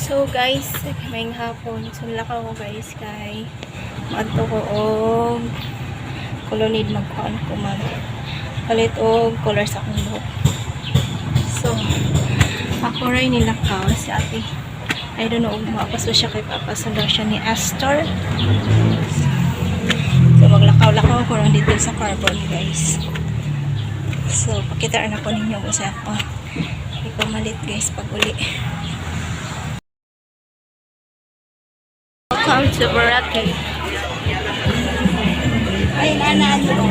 So guys, may hapon sulak ako guys kay adto ko og kulonid magkuan ko mag palit og color sa akong buhok. So ako ray nilakaw si ate. I don't know kung mapaso siya kay papasalo siya ni Astor. So maglakaw-lakaw ko ron dito sa carbon guys. So pakitaan ako ninyo kung sa ako ipamalit guys pag uli. Welcome to Boracay. Ay, nice go.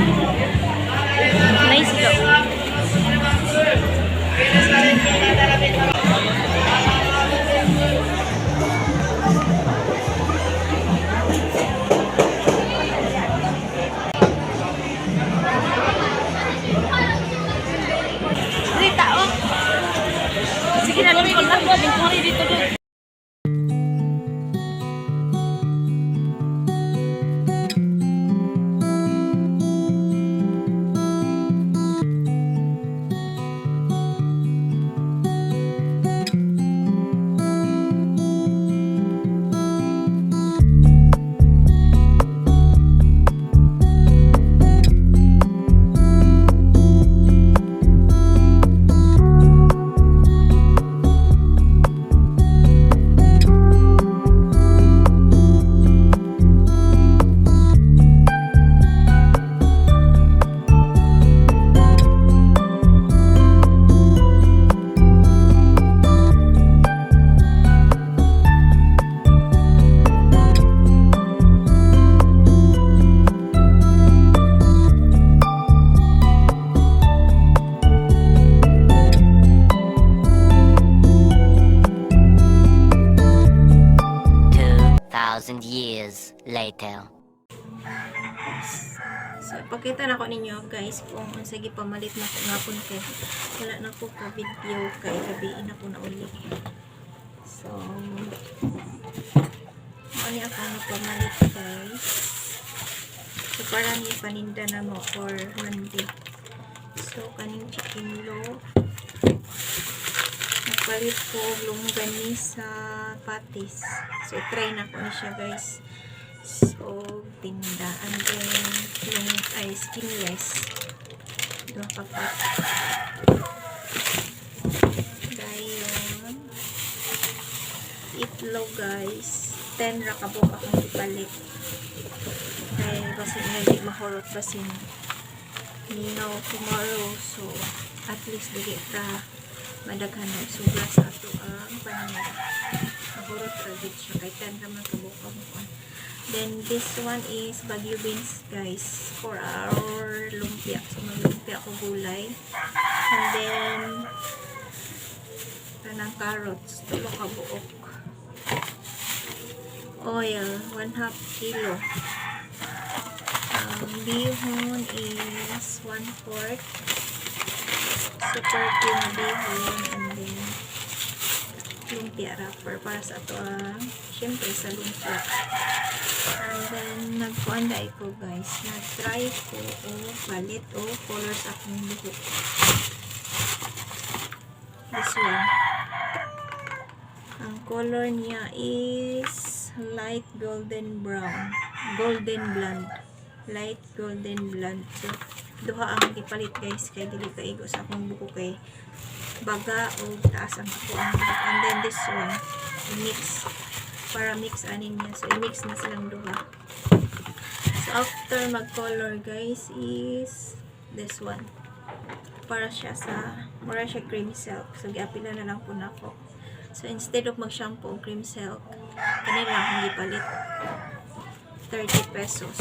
Sige na, dito doon. Years later. So, pakita na ko ninyo guys kung sige pamalit na ko nga kung kay wala na ko ka video kay gabiin ako na uli. So, ano ako na pamalit guys. So, para niya paninda na mo for Monday. So, kaning chicken loaf. Nagpalit ko longganisa sa patis. So, try na ko na siya guys. So, tinda. And then, yung skinless. Dua papat. Dayon. Itlog guys. 10 rakabok akong ipalit. Kaya kasi hindi mahurot kasi ninaw tomorrow. So, at least dili ta madaghan na sobra sa ato ang panahon. Mahurot ragit siya. Kaya 10 naman kabukang mo. Then, this one is Baguio beans, guys, for our lumpia. So, lumpia ko gulay. And then, kanang carrots, tulo ka buok. Oil, 1/2 kilo. Bihon is 1/4. Super thin bihon. And then, lumpia wrapper para sa ito syempre sa lumpia. And then nagkuanda ko guys, nag-try ko palit colors akong buhok. This one, ang color niya is light golden brown, golden blonde, light golden blonde. So duha ang ipalit guys kay dili kaigo sa akong buhok kay baga o taas ang kuan. And then this one mix para mix anin niya, so i-mix na silang duha. So after mag color guys is this one para siya sa mura siya cream silk, so giapila na lang po na ako. So instead of mag shampoo o cream silk kanila akong gipalit 30 pesos.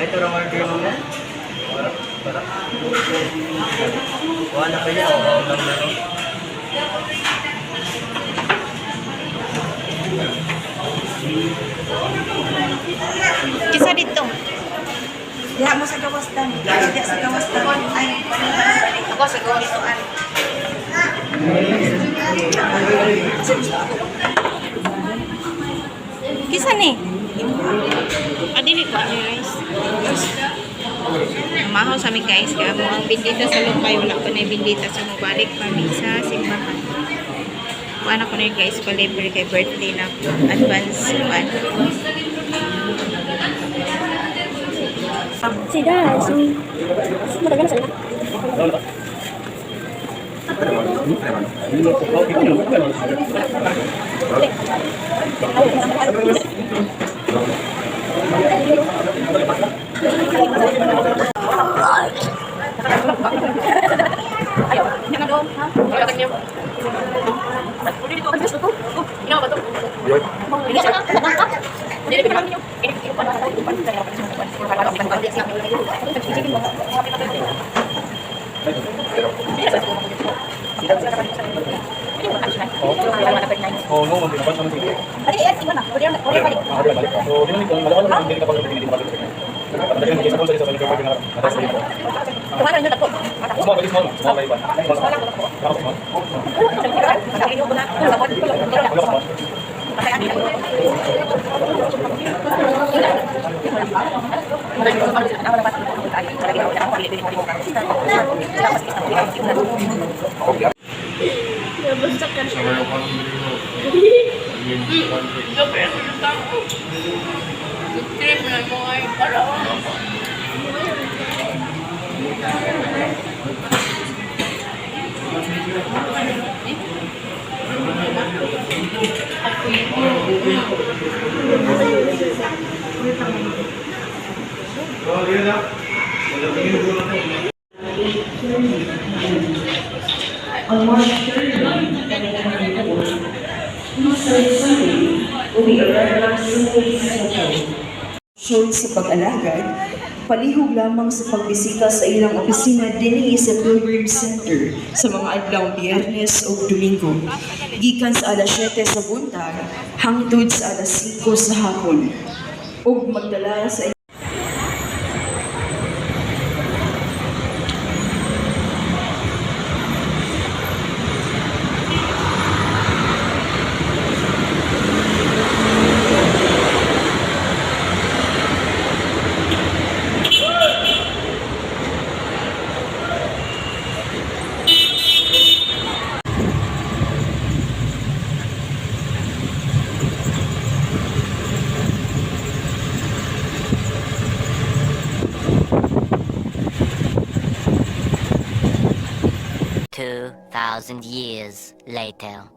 Ito lang order mo mo. Para. Wala pa niya. Oo, lang na. Kisa dito. Diha mo sa gawastan. Diha sa gawastan. Ay, ako sa gawastan. Kisa ni? Adili ko guys. Mahaw sa amin guys. Kaya mo ang bindita sa lupay. Wala ko na yung bindita sa mabalik kami sa simbahan. Kuha na ko na yun guys. Palibre kay birthday na advance. Sida, matagal sa Oo, no, mabinaban naman sige. Ate, iba na. Pwede na balik. Balik. So, di man ito, malawan lang hindi ka pag hindi balik. Dagan sa pulsa sa balik ko na atas dito. Kumain na tatlo. Small ba? On March 30, 2024, Easter Sunday will be a regular Sunday schedule. Shown sa pag-alagad, palihog lamang sa pagbisita sa ilang opisina dinhi sa Pilgrim Center sa mga adlaw Biyernes o Domingo. Gikan sa alas 7 sa buntag hangtod sa alas 5 sa hapon. Ug magdala sa Years later.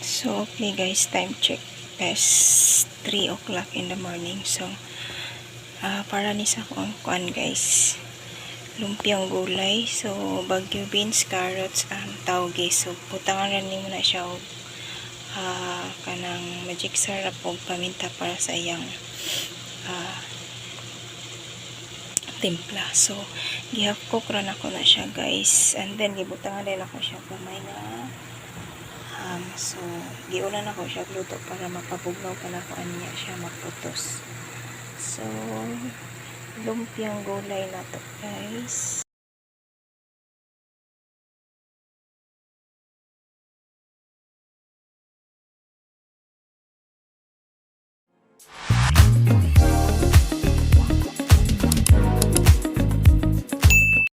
So, okay guys, time check. It's 3 o'clock in the morning. So, para ni sa kuan guys. Lumpiang gulay. So, bagyo beans, carrots, tauge. So, putangan rin mo na siya og kanang magic syrup o paminta para sa iyang timpla. So, gihapkok ron ako na siya guys. And then, gibutangan rin ako siya gamay na so, giulan ako siya luto para mapabugnaw pa na ko niya siya maputos. So, lumpiang gulay na to guys.